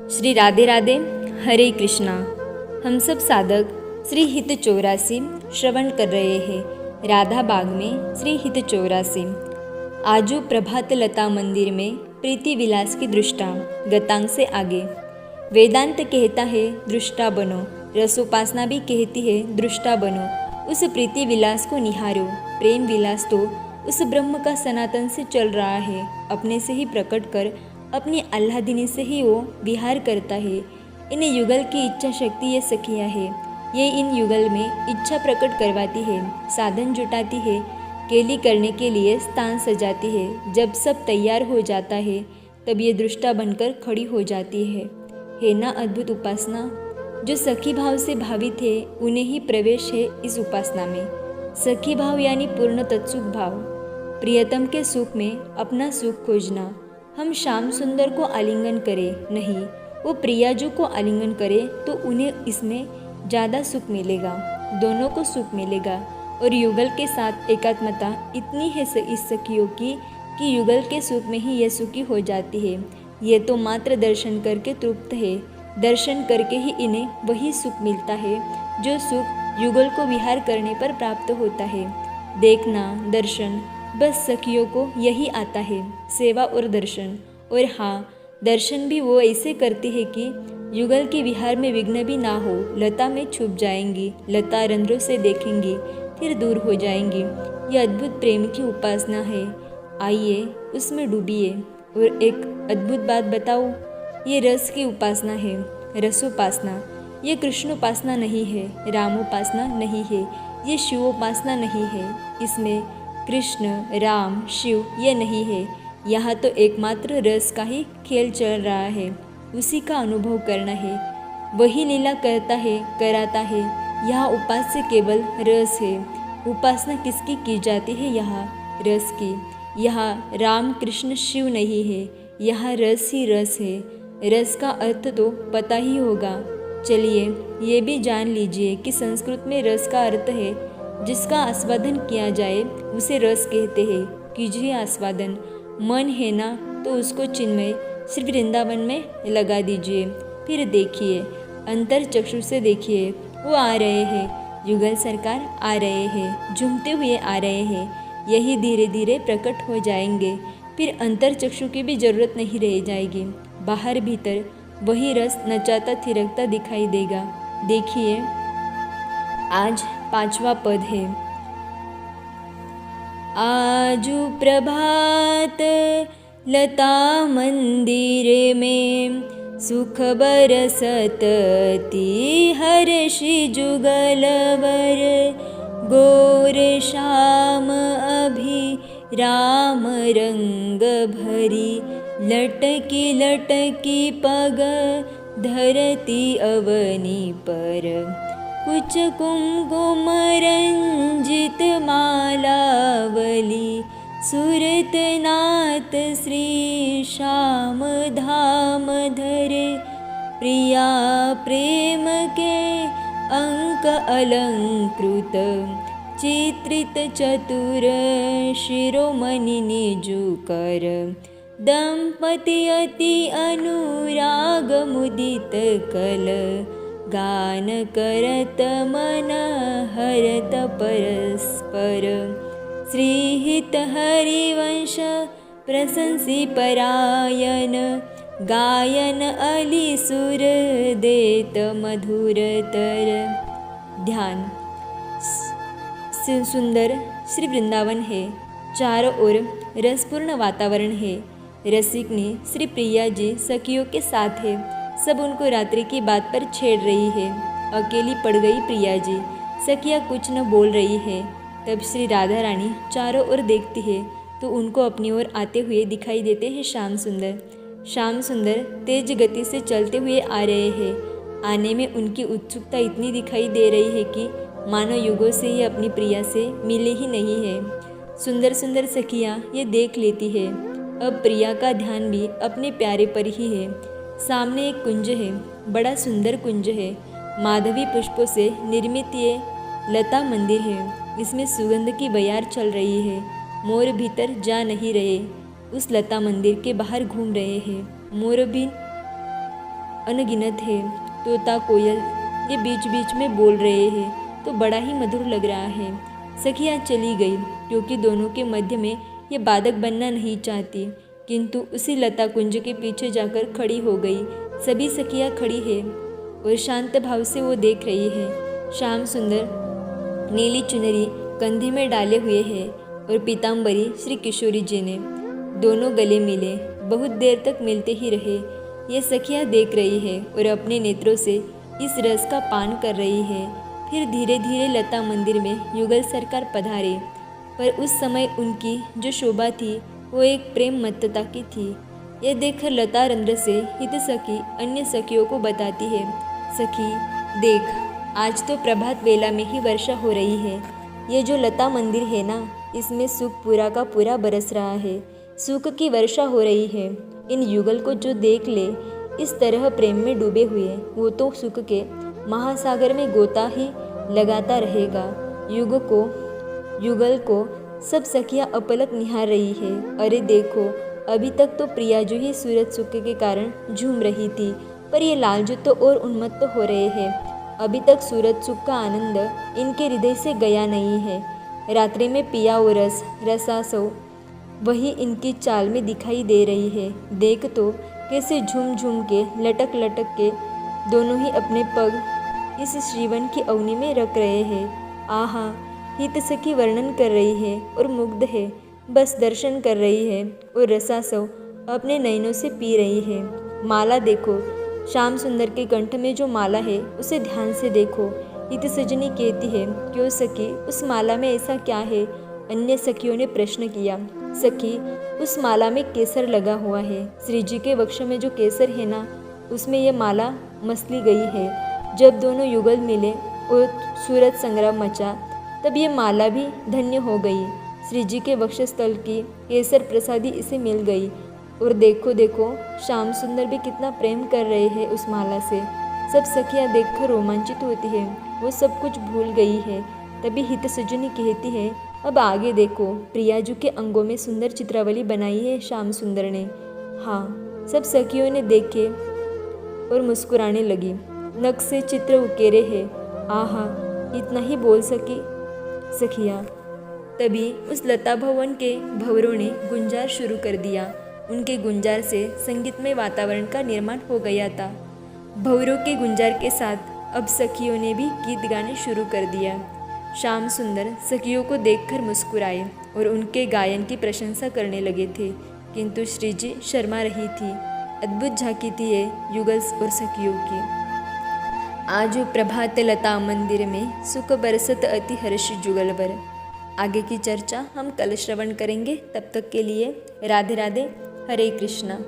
श्री राधे राधे, हरे कृष्णा। हम सब साधक श्री हित 84 श्रवण कर रहे हैं। राधा बाग में श्री हित 84। आजू प्रभात लता मंदिर में प्रीति विलास की दृष्टा गतांग से आगे। वेदांत कहता है दृष्टा बनो, रसोपासना भी कहती है दृष्टा बनो। उस प्रीति विलास को निहारो। प्रेम विलास तो उस ब्रह्म का सनातन से चल रहा है, अपने से ही प्रकट कर अपनी आह्लादिनी से ही वो विहार करता है। इन युगल की इच्छा शक्ति ये सखियाँ है, ये इन युगल में इच्छा प्रकट करवाती है, साधन जुटाती है, केली करने के लिए स्थान सजाती है। जब सब तैयार हो जाता है तब ये दृष्टा बनकर खड़ी हो जाती है ना अद्भुत उपासना। जो सखी भाव से भावित है उन्हें ही प्रवेश है इस उपासना में। सखी भाव यानी पूर्ण तत्सुख भाव, प्रियतम के सुख में अपना सुख खोजना। हम श्याम सुंदर को आलिंगन करें नहीं, वो प्रियाजू को आलिंगन करें तो उन्हें इसमें ज़्यादा सुख मिलेगा, दोनों को सुख मिलेगा। और युगल के साथ एकात्मता इतनी है इस सखियों की कि युगल के सुख में ही यह सुखी हो जाती है। ये तो मात्र दर्शन करके तृप्त है, दर्शन करके ही इन्हें वही सुख मिलता है जो सुख युगल को विहार करने पर प्राप्त होता है। देखना, दर्शन, बस सखियों को यही आता है, सेवा और दर्शन। और हाँ, दर्शन भी वो ऐसे करती है कि युगल के विहार में विघ्न भी ना हो। लता में छुप जाएंगी, लता रंध्रों से देखेंगी, फिर दूर हो जाएंगी। यह अद्भुत प्रेम की उपासना है। आइए उसमें डूबिए। और एक अद्भुत बात बताओ, ये रस की उपासना है, रसोपासना। ये कृष्णोपासना नहीं है, रामोपासना नहीं है, ये शिवोपासना नहीं है। इसमें कृष्ण, राम, शिव ये नहीं है। यहाँ तो एकमात्र रस का ही खेल चल रहा है, उसी का अनुभव करना है। वही लीला करता है, कराता है। यहाँ उपास्य केवल रस है। उपासना किसकी की जाती है? यहाँ रस की। यहाँ राम, कृष्ण, शिव नहीं है, यहाँ रस ही रस है। रस का अर्थ तो पता ही होगा। चलिए ये भी जान लीजिए कि संस्कृत में रस का अर्थ है जिसका आस्वादन किया जाए उसे रस कहते हैं। कीजिए आस्वादन। मन है ना तो उसको चिन्मय श्री वृंदावन में लगा दीजिए। फिर देखिए, अंतर चक्षु से देखिए, वो आ रहे हैं, युगल सरकार आ रहे हैं, झूमते हुए आ रहे हैं। यही धीरे धीरे प्रकट हो जाएंगे। फिर अंतर चक्षु की भी जरूरत नहीं रह जाएगी। बाहर भीतर वही रस नचाता थिरकता दिखाई देगा। देखिए, आज 5वां पद है। आजू प्रभात लता मंदिर में सुख बरसतती हर्षि जुगलवर। गोर श्याम अभी राम रंग भरी लटकी लटकी पग धरती अवनी पर। कुछ कुमकुम रंजित मालावली सुरतनाथ श्री श्याम धाम धरे। प्रिया प्रेम के अंक अलंकृत चित्रित चतुर शिरोमणि निजु कर। दंपति अति अनुराग मुदित कल गान करत मन हरत परस्पर। श्रीहित हरिवंश प्रशंसी परायण गायन अली सुर देत मधुरतर। ध्यान। सुंदर श्री वृंदावन है, चारों ओर रसपूर्ण वातावरण है। रसिकनी श्री प्रिया जी सखियों के साथ है। सब उनको रात्रि की बात पर छेड़ रही है। अकेली पड़ गई प्रिया जी, सखियाँ कुछ न बोल रही है। तब श्री राधा रानी चारों ओर देखती है तो उनको अपनी ओर आते हुए दिखाई देते हैं श्याम सुंदर। श्याम सुंदर तेज गति से चलते हुए आ रहे हैं। आने में उनकी उत्सुकता इतनी दिखाई दे रही है कि मानो युगों से ही अपनी प्रिया से मिले ही नहीं है। सुंदर सुंदर सखियाँ ये देख लेती है। अब प्रिया का ध्यान भी अपने प्यारे पर ही है। सामने एक कुंज है, बड़ा सुंदर कुंज है। माधवी पुष्पों से निर्मित ये लता मंदिर है। इसमें सुगंध की बयार चल रही है। मोर भीतर जा नहीं रहे, उस लता मंदिर के बाहर घूम रहे हैं। मोर भी अनगिनत है। तोता कोयल ये बीच बीच में बोल रहे हैं तो बड़ा ही मधुर लग रहा है। सखियाँ चली गई क्योंकि दोनों के मध्य में ये बाधक बनना नहीं चाहती, किंतु उसी लता कुंज के पीछे जाकर खड़ी हो गई। सभी सखियाँ खड़ी है और शांत भाव से वो देख रही है। श्याम सुंदर नीली चुनरी कंधे में डाले हुए है और पीताम्बरी श्री किशोरी जी ने। दोनों गले मिले, बहुत देर तक मिलते ही रहे। ये सखियाँ देख रही है और अपने नेत्रों से इस रस का पान कर रही है। फिर धीरे धीरे लता मंदिर में युगल सरकार पधारे, पर उस समय उनकी जो शोभा थी वो एक प्रेम मत्तता की थी। यह देखकर लता रंध्र से हित सखी अन्य सखियों को बताती है, सखी देख, आज तो प्रभात वेला में ही वर्षा हो रही है। ये जो लता मंदिर है ना, इसमें सुख पूरा का पूरा बरस रहा है। सुख की वर्षा हो रही है। इन युगल को जो देख ले इस तरह प्रेम में डूबे हुए, वो तो सुख के महासागर में गोता ही लगाता रहेगा। युगल को सब सखियां अपलक निहार रही है। अरे देखो, अभी तक तो प्रियाजू ही सूरज सुख के कारण झूम रही थी, पर ये लालजू तो और उन्मत्त हो रहे हैं। अभी तक सूरज सुख का आनंद इनके हृदय से गया नहीं है। रात्रि में पिया वो रसासो वही इनकी चाल में दिखाई दे रही है। देख तो कैसे झूम झूम के लटक लटक के दोनों ही अपने पग इस श्रीवन की अवनी में रख रहे हैं। आहा, हित सखी वर्णन कर रही है और मुग्ध है, बस दर्शन कर रही है और रसासव अपने नयनों से पी रही है। माला देखो, श्याम सुंदर के कंठ में जो माला है उसे ध्यान से देखो। हित सजनी कहती है, क्यों सखी, उस माला में ऐसा क्या है? अन्य सखियों ने प्रश्न किया। सखी, उस माला में केसर लगा हुआ है। श्री जी के वक्ष में जो केसर है ना, उसमें ये माला मसली गई है। जब दोनों युगल मिले और सूरज संग्राम मचा, तब ये माला भी धन्य हो गई। श्री जी के वक्षस्थल की केसर प्रसादी इसे मिल गई। और देखो देखो, श्याम सुंदर भी कितना प्रेम कर रहे हैं उस माला से। सब सखियाँ देखकर रोमांचित होती है, वो सब कुछ भूल गई है। तभी हित सजनी कहती है, अब आगे देखो, प्रियाजू के अंगों में सुंदर चित्रावली बनाई है श्याम सुंदर ने। हाँ, सब सखियों ने देखे और मुस्कुराने लगी। नख से चित्र उकेरे हैं। आहा, इतना ही बोल सकी सखियाँ। तभी उस लता भवन के भंवरों ने गुंजार शुरू कर दिया। उनके गुंजार से संगीतमय वातावरण का निर्माण हो गया था। भंवरों के गुंजार के साथ अब सखियों ने भी गीत गाने शुरू कर दिया। श्याम सुंदर सखियों को देखकर मुस्कुराए और उनके गायन की प्रशंसा करने लगे थे, किंतु श्री जी शर्मा रही थी। अद्भुत झांकी थी ये युगल्स और सखियों की। आज प्रभात लता मंदिर में सुख बरसत अति हर्ष जुगलवर। आगे की चर्चा हम कल श्रवण करेंगे। तब तक के लिए राधे राधे, हरे कृष्णा।